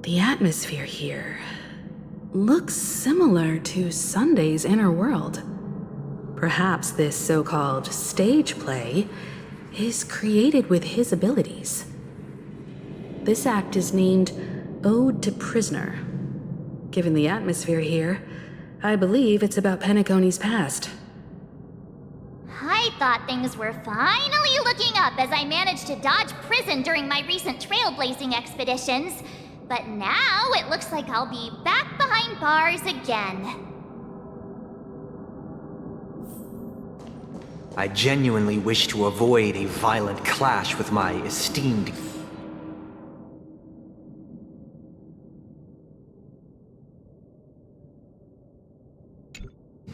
The atmosphere here looks similar to Sunday's inner world. Perhaps this so-called stage play is created with his abilities. This act is named Ode to Prisoner. Given the atmosphere here, I believe it's about Penacony's past. I thought things were finally looking up as I managed to dodge prison during my recent trailblazing expeditions. But now it looks like I'll be back behind bars again. I genuinely wish to avoid a violent clash with my esteemed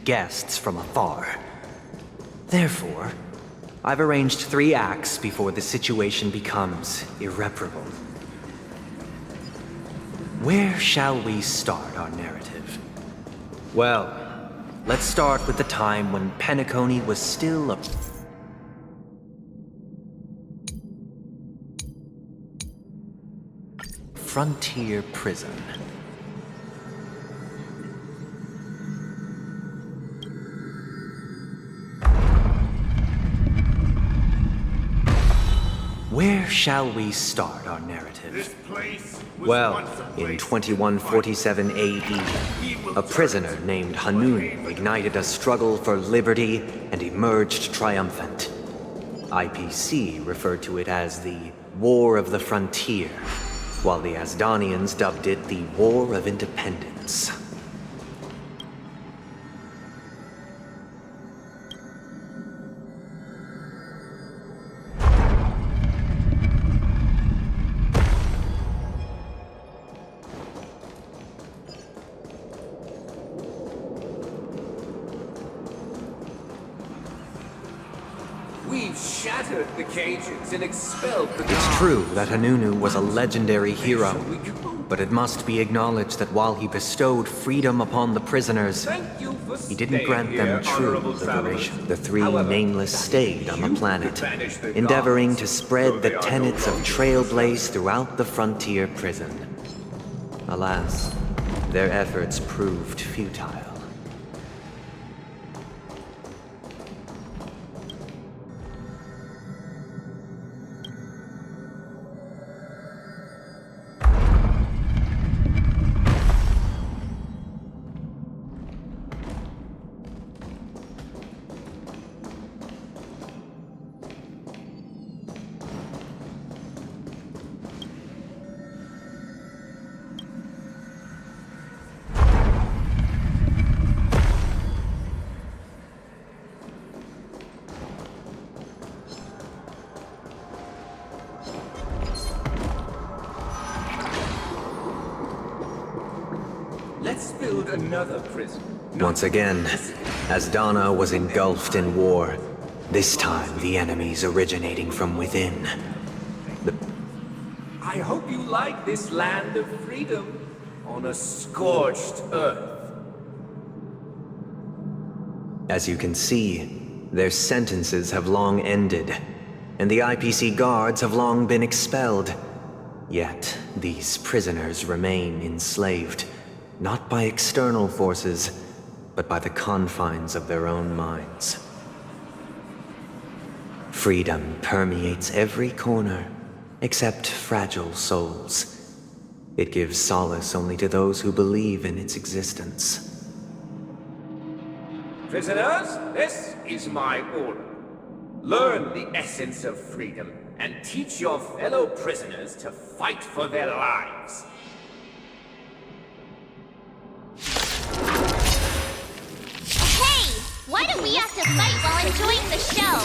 guests from afar. Therefore, I've arranged 3 acts before the situation becomes irreparable. Where shall we start our narrative? Well, let's start with the time when Penacony was still a frontier prison. Where shall we start our narrative? This place was Well, once a in place 2147 AD, a prisoner named Hanunu ignited a struggle for liberty and emerged triumphant. IPC referred to it as the War of the Frontier, while the Asdanians dubbed it the War of Independence. We've shattered the cages and expelled the It's guards. true that Hanunu was a legendary hero, Shall we go? but it must be acknowledged that while he bestowed freedom upon the prisoners, Thank you for he didn't staying grant here, them true honorable travelers. liberation. The 3 However, nameless stayed on the you planet, could banish the endeavoring gods, to spread though the they are no tenets of longer Trailblaze throughout the frontier prison. Alas, their efforts proved futile. Let's build another prison. Once again, Asdana was engulfed in war, this time the enemies originating from within. I hope you like this land of freedom on a scorched earth. As you can see, their sentences have long ended, and the IPC guards have long been expelled. Yet, these prisoners remain enslaved, not by external forces, but by the confines of their own minds. Freedom permeates every corner, except fragile souls. It gives solace only to those who believe in its existence. Prisoners, this is my order. Learn the essence of freedom and teach your fellow prisoners to fight for their lives. Hey! Why do we have to fight while enjoying the show?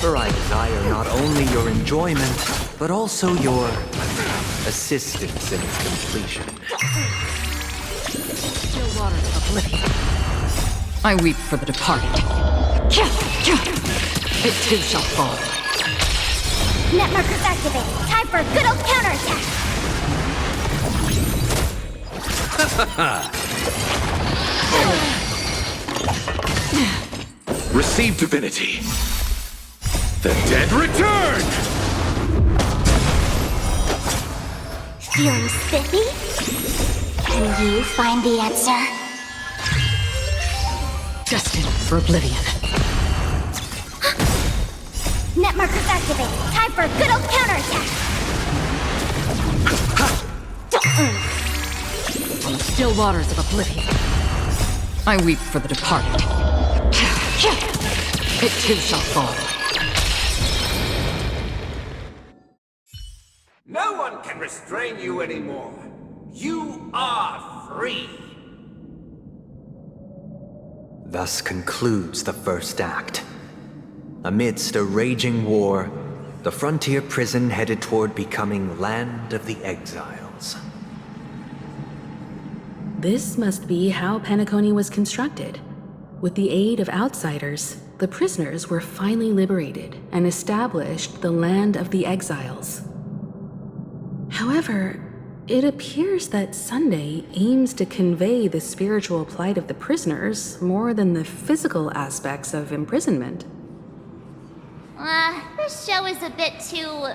For I desire not only your enjoyment, but also your assistance in its completion. Still water of oblivion. I weep for the departed. It too shall fall. Net markers activated. Time for a good old counterattack. Receive divinity. The dead return! Feeling spiffy? Can you find the answer? Destined for oblivion. Net markers activated. Time for a good old counterattack. On the still waters of oblivion, I weep for the departed. It too shall fall. No one can restrain you anymore. You are free. Thus concludes the first act. Amidst a raging war, the frontier prison headed toward becoming Land of the Exiles. This must be how Penacony was constructed. With the aid of outsiders, the prisoners were finally liberated and established the Land of the Exiles. However, it appears that Sunday aims to convey the spiritual plight of the prisoners more than the physical aspects of imprisonment. This show is a bit too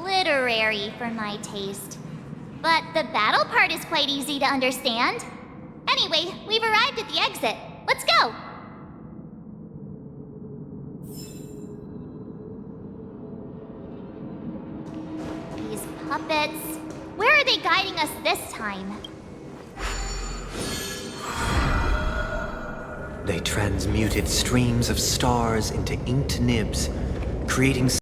literary for my taste. But the battle part is quite easy to understand. Anyway, we've arrived at the exit. Let's go! These puppets... Where are they guiding us this time? They transmuted streams of stars into inked nibs, creating